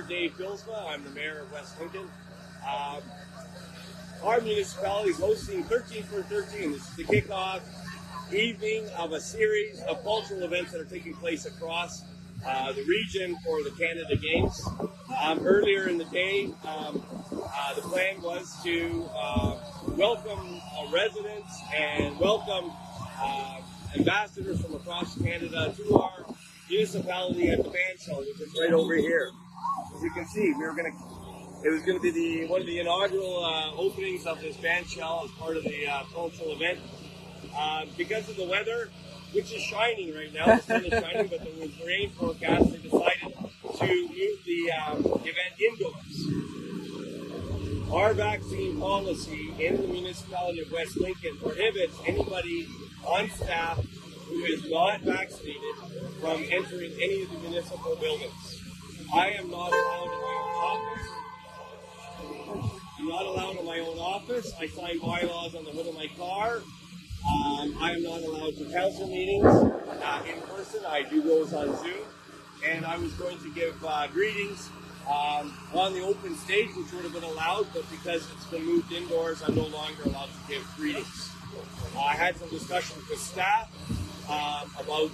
David Bylsma. I'm the mayor of West Lincoln. Our municipality is hosting 13 for 13. This is the kickoff evening of a series of cultural events that are taking place across the region for the Canada Games. Earlier in the day, the plan was to welcome residents and welcome ambassadors from across Canada to our municipality at the band shell, which is right over here. As you can see, it was going to be one of the inaugural openings of this band shell as part of the cultural event. Because of the weather, which is shining right now, the sun is shining, but there was rain forecast, they decided to move the event indoors. Our vaccine policy in the municipality of West Lincoln prohibits anybody on staff who is not vaccinated from entering any of the municipal buildings. I am not allowed in my own office. I'm not allowed in my own office. I sign bylaws on the hood of my car. I am not allowed to council meetings in person. I do those on Zoom. And I was going to give greetings on the open stage, which would have been allowed, but because it's been moved indoors, I'm no longer allowed to give greetings. I had some discussions with staff about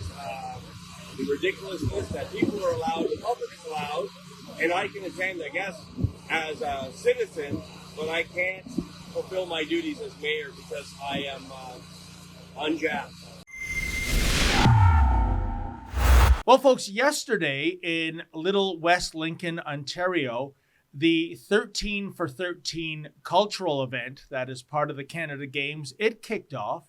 the ridiculousness that people are allowed, the public is allowed, and I can attend, I guess, as a citizen, but I can't fulfill my duties as mayor because I am unjabbed. Well, folks, yesterday in Little West Lincoln, Ontario, the 13 for 13 cultural event that is part of the Canada Games, it kicked off.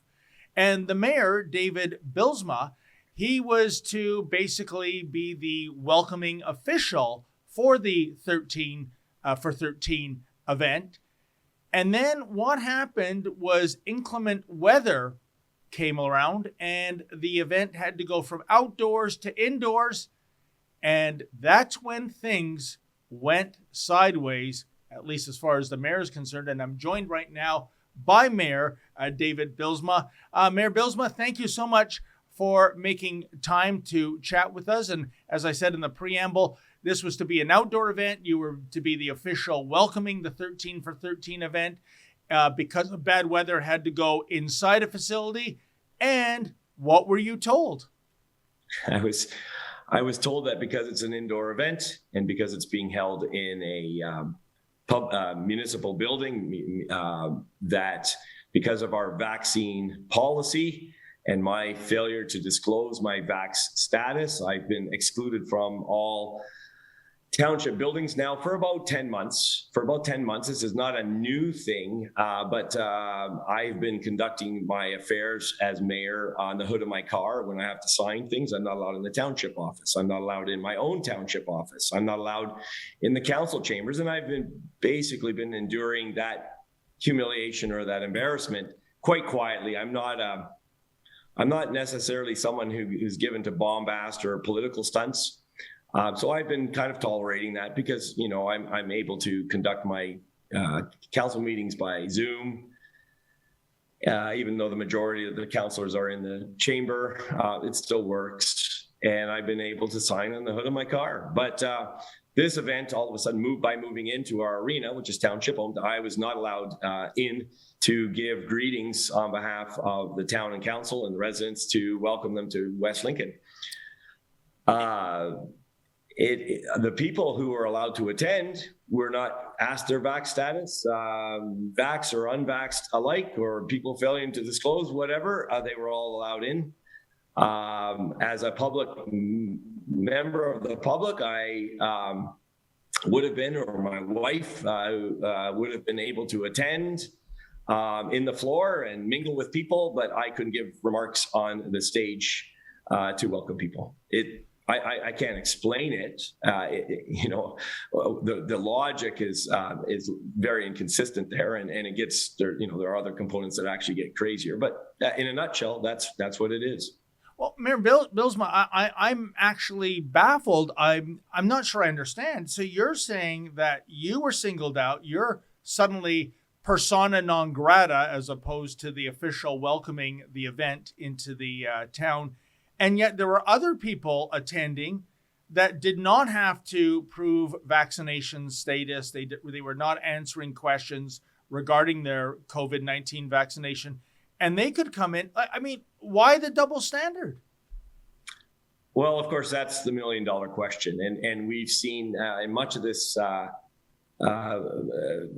And the mayor, David Bylsma, he was to basically be the welcoming official for the 13 for 13 event. And then what happened was inclement weather came around and the event had to go from outdoors to indoors. And that's when things went sideways, at least as far as the mayor is concerned. And I'm joined right now by Mayor David Bylsma. Mayor Bylsma, thank you so much for making time to chat with us. And as I said in the preamble, this was to be an outdoor event. You were to be the official welcoming the 13 for 13 event. Because of bad weather, had to go inside a facility. And what were you told? I was told that because it's an indoor event and because it's being held in a municipal building, that because of our vaccine policy and my failure to disclose my vax status, I've been excluded from all township buildings now for about 10 months. This is not a new thing, but I've been conducting my affairs as mayor on the hood of my car. When I have to sign things, I'm not allowed in the township office. I'm not allowed in my own township office. I'm not allowed in the council chambers. And I've basically been enduring that humiliation or that embarrassment quite quietly. I'm not necessarily someone who's given to bombast or political stunts. So I've been kind of tolerating that because, I'm able to conduct my council meetings by Zoom, even though the majority of the councilors are in the chamber, it still works. And I've been able to sign on the hood of my car. But this event, all of a sudden, moving into our arena, which is township owned, I was not allowed in to give greetings on behalf of the town and council and the residents to welcome them to West Lincoln. The people who were allowed to attend were not asked their vax status, vax or unvaxxed alike, or people failing to disclose whatever. They were all allowed in. As a public member of the public, I would have been, or my wife would have been able to attend in the floor and mingle with people, but I couldn't give remarks on the stage to welcome people. I can't explain it. The logic is very inconsistent there, and it gets there. There are other components that actually get crazier. But in a nutshell, that's what it is. Well, Mayor Bylsma, I'm actually baffled. I'm not sure I understand. So you're saying that you were singled out. You're suddenly persona non grata as opposed to the official welcoming the event into the town. And yet there were other people attending that did not have to prove vaccination status. They were not answering questions regarding their COVID-19 vaccination, and they could come in. I mean, why the double standard? Well, of course, that's the million-dollar question, and we've seen in much of this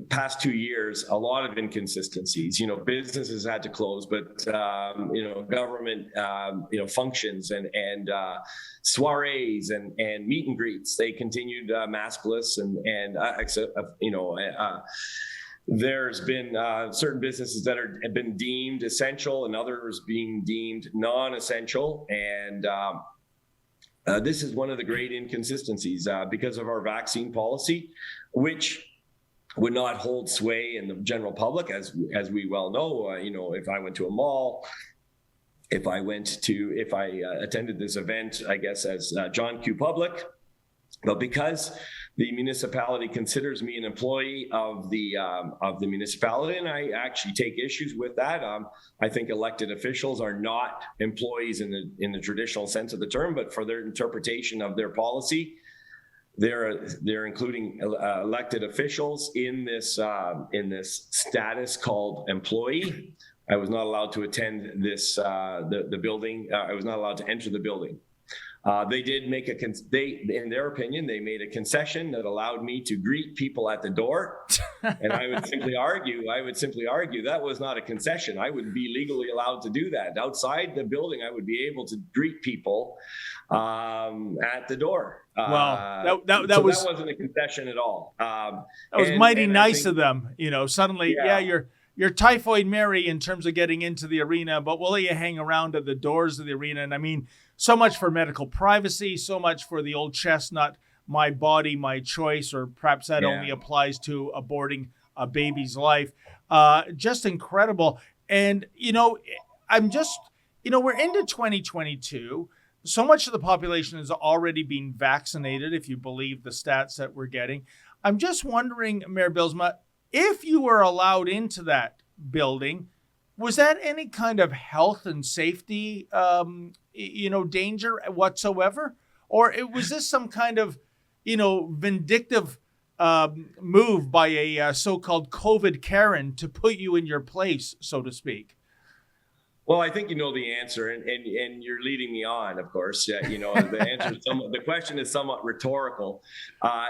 past 2 years a lot of inconsistencies. Businesses had to close, but government functions and soirees and meet and greets, they continued maskless and there's been certain businesses that have been deemed essential and others being deemed non-essential. And this is one of the great inconsistencies because of our vaccine policy, which would not hold sway in the general public, as we well know. If I went to a mall, if I attended this event, I guess as John Q. Public, but because the municipality considers me an employee of the municipality, and I actually take issues with that. I think elected officials are not employees in the traditional sense of the term, but for their interpretation of their policy, they're including elected officials in this status called employee. I was not allowed to attend the building. I was not allowed to enter the building. They did make in their opinion, they made a concession that allowed me to greet people at the door. And I would simply argue that was not a concession. I would be legally allowed to do that. Outside the building, I would be able to greet people at the door. Wow, that wasn't a concession at all. That was mighty nice of them. Suddenly, you're Typhoid Mary in terms of getting into the arena, but we'll let you hang around at the doors of the arena. And I mean, so much for medical privacy, so much for the old chestnut, my body, my choice, or perhaps that only applies to aborting a baby's life. Just incredible. And, I'm just, we're into 2022. So much of the population is already being vaccinated, if you believe the stats that we're getting. I'm just wondering, Mayor Bylsma, if you were allowed into that building, was that any kind of health and safety, danger whatsoever? Or was this some kind of, vindictive move by a so-called COVID Karen to put you in your place, so to speak? Well, I think you know the answer, and you're leading me on, of course. The answer is the question is somewhat rhetorical,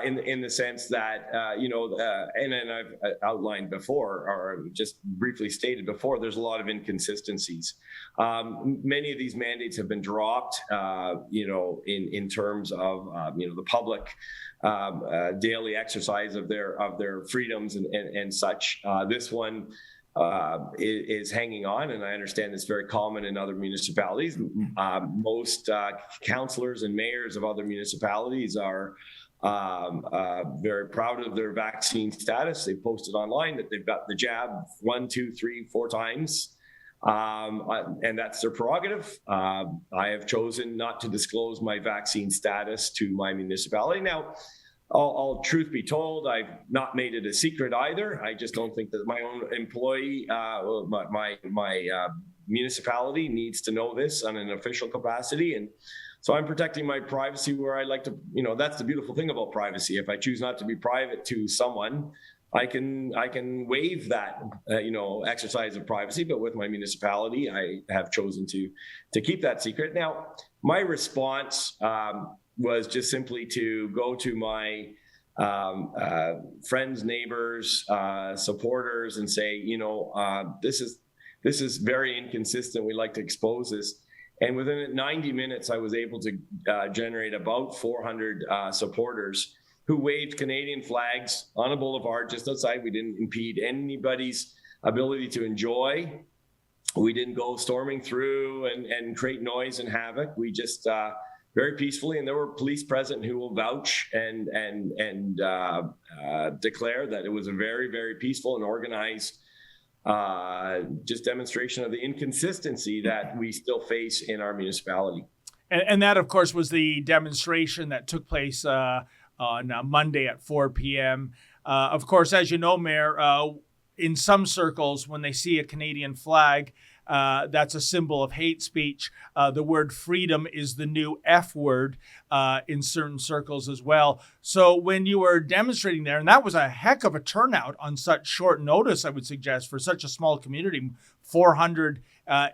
in the sense that and I've outlined before, or just briefly stated before, there's a lot of inconsistencies. Many of these mandates have been dropped, in terms of the public daily exercise of their freedoms and such. This one is hanging on, and I understand it's very common in other municipalities. Most councillors and mayors of other municipalities are very proud of their vaccine status. They posted online that they've got the jab 1, 2, 3, 4 times, and that's their prerogative. I have chosen not to disclose my vaccine status to my municipality. Now, all truth be told, I've not made it a secret either. I just don't think that my own employee, my municipality needs to know this on an official capacity. And so I'm protecting my privacy where I like to, that's the beautiful thing about privacy. If I choose not to be private to someone, I can waive that, exercise of privacy. But with my municipality, I have chosen to keep that secret. Now, my response was just simply to go to my friends, neighbors, supporters, and say, this is very inconsistent. We like to expose this. And within 90 minutes, I was able to generate about 400 supporters who waved Canadian flags on a boulevard just outside. We didn't impede anybody's ability to enjoy. We didn't go storming through and create noise and havoc. We just very peacefully, and there were police present who will vouch and declare that it was a very, very peaceful and organized just demonstration of the inconsistency that we still face in our municipality. And that, of course, was the demonstration that took place on Monday at 4 p.m. Of course, as you know, Mayor, in some circles, when they see a Canadian flag, that's a symbol of hate speech. The word freedom is the new F word in certain circles as well. So when you were demonstrating there, and that was a heck of a turnout on such short notice, I would suggest, for such a small community, 400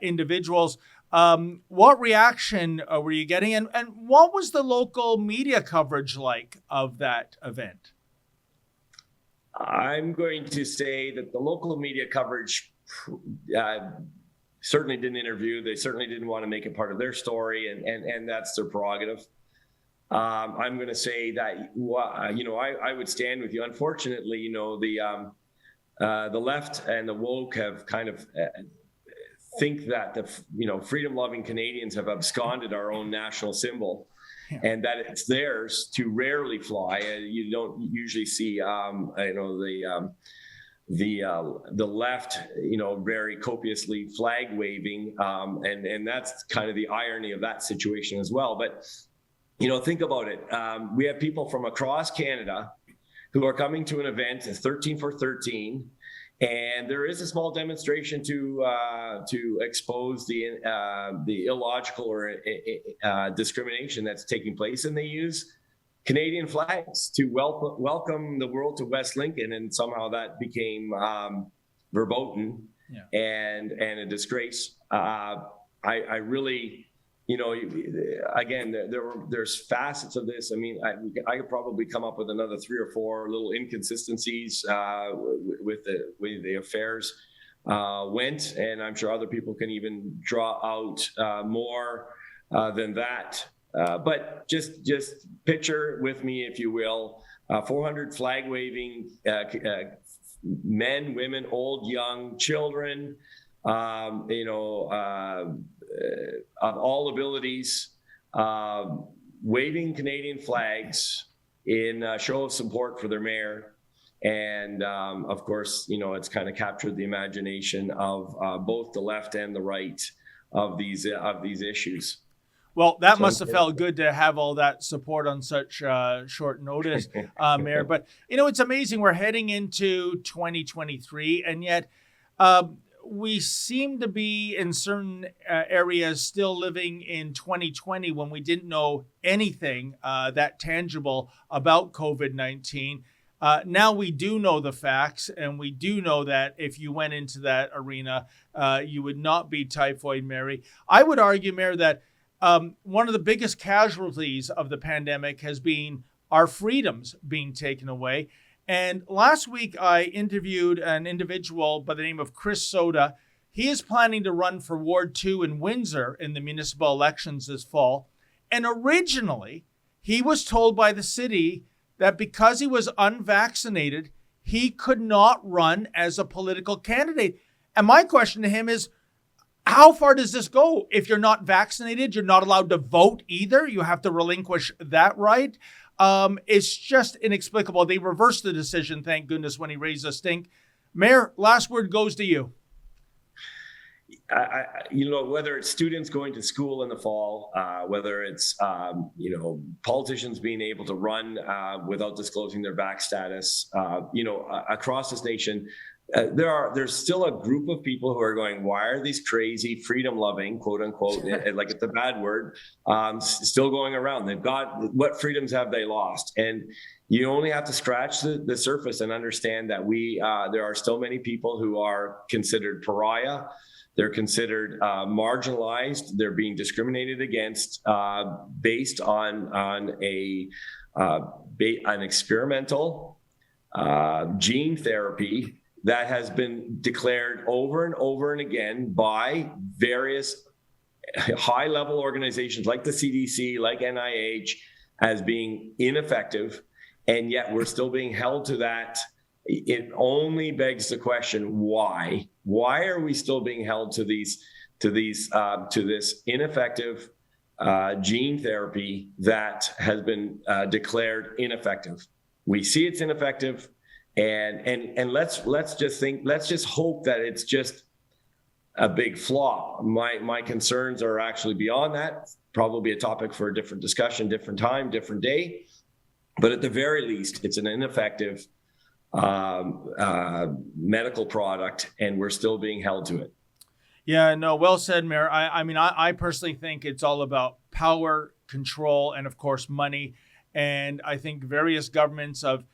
individuals. What reaction were you getting, and what was the local media coverage like of that event? I'm going to say that the local media coverage certainly didn't interview. They certainly didn't want to make it part of their story, and that's their prerogative. I'm going to say that I would stand with you. Unfortunately, the left and the woke have kind of think that the freedom-loving Canadians have absconded our own national symbol. Yeah. And that it's theirs to rarely fly. You don't usually see, the left, very copiously flag waving, and that's kind of the irony of that situation as well. But think about it. We have people from across Canada who are coming to an event, 13 for 13. And there is a small demonstration to expose the illogical or discrimination that's taking place, and they use Canadian flags to welcome the world to West Lincoln, and somehow that became verboten and a disgrace. I really. Again, there's facets of this. I mean, I could probably come up with another 3 or 4 little inconsistencies with the affairs went, and I'm sure other people can even draw out more than that. But just picture with me, if you will, 400 flag waving men, women, old, young, children. Of all abilities, waving Canadian flags in a show of support for their mayor. And of course, it's kind of captured the imagination of both the left and the right of these issues. Well, that must have felt good to have all that support on such short notice, Mayor. But, it's amazing. We're heading into 2023, and yet we seem to be in certain areas still living in 2020 when we didn't know anything that tangible about COVID-19. Now we do know the facts, and we do know that if you went into that arena, you would not be typhoid Mary. I would argue, Mayor, that one of the biggest casualties of the pandemic has been our freedoms being taken away. And last week, I interviewed an individual by the name of Chris Soda. He is planning to run for Ward 2 in Windsor in the municipal elections this fall. And originally, he was told by the city that because he was unvaccinated, he could not run as a political candidate. And my question to him is, how far does this go? If you're not vaccinated, you're not allowed to vote either. You have to relinquish that right. It's just inexplicable. They reversed the decision, thank goodness, when he raised a stink. Mayor, last word goes to you. Whether it's students going to school in the fall, whether it's, politicians being able to run without disclosing their vax status, across this nation, there's still a group of people who are going, why are these crazy freedom-loving, quote unquote, like it's a bad word, still going around? They've got, what freedoms have they lost? And you only have to scratch the surface and understand that there are still many people who are considered pariah. They're considered marginalized. They're being discriminated against based on an experimental gene therapy that has been declared over and over and again by various high-level organizations like the CDC, like NIH, as being ineffective, and yet we're still being held to that. It only begs the question, why? Why are we still being held to this ineffective gene therapy that has been declared ineffective? We see it's ineffective. And let's just hope that it's just a big flaw. My concerns are actually beyond that. Probably a topic for a different discussion, different time, different day. But at the very least, it's an ineffective medical product, and we're still being held to it. Yeah, no, well said, Mayor. I mean, I personally think it's all about power, control, and of course, money. And I think various governments of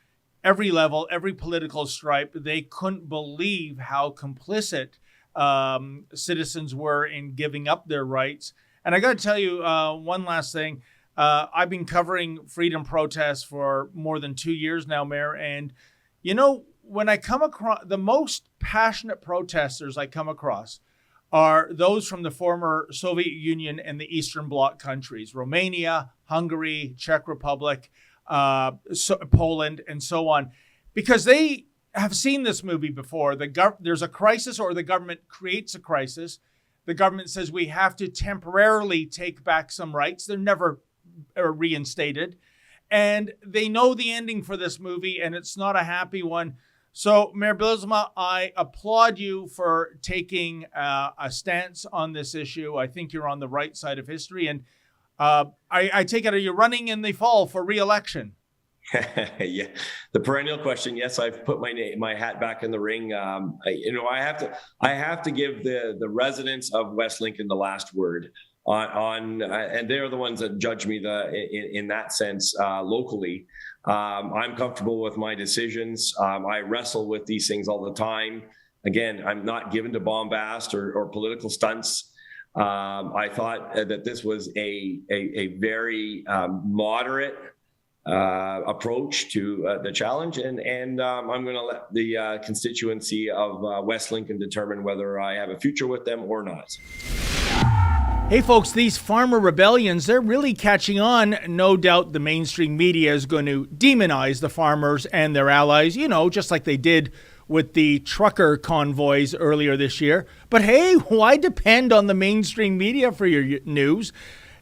every level, every political stripe, they couldn't believe how complicit citizens were in giving up their rights. And I got to tell you one last thing. I've been covering freedom protests for more than 2 years now, Mayor. And, you know, when I come across the most passionate protesters I come across are those from the former Soviet Union and the Eastern Bloc countries, Romania, Hungary, Czech Republic, Poland, and so on, because they have seen this movie before. There's a crisis, or the government creates a crisis. The government says we have to temporarily take back some rights. They're never reinstated. And they know the ending for this movie, and it's not a happy one. So, Mayor Bylsma, I applaud you for taking a stance on this issue. I think you're on the right side of history. And I take it, are you running in the fall for re-election? Yeah, the perennial question. Yes, I've put my hat back in the ring. I have to give the residents of West Lincoln the last word on and they're the ones that judge me in that sense locally. I'm comfortable with my decisions. I wrestle with these things all the time. Again, I'm not given to bombast or political stunts. I thought that this was a very moderate approach to the challenge, and I'm going to let the constituency of West Lincoln determine whether I have a future with them or not. Hey folks, these farmer rebellions, they're really catching on. No doubt the mainstream media is going to demonize the farmers and their allies, you know, just like they did with the trucker convoys earlier this year. But hey, why depend on the mainstream media for your news?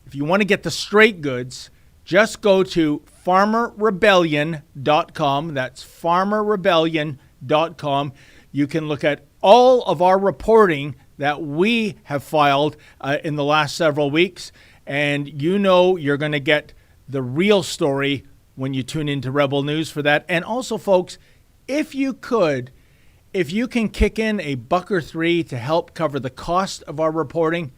If you want to get the straight goods, just go to farmerrebellion.com. That's farmerrebellion.com. You can look at all of our reporting that we have filed in the last several weeks. And you know you're going to get the real story when you tune into Rebel News for that. And also, folks, if you can kick in $1 or $3 to help cover the cost of our reporting,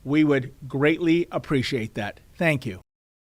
we would greatly appreciate that. Thank you.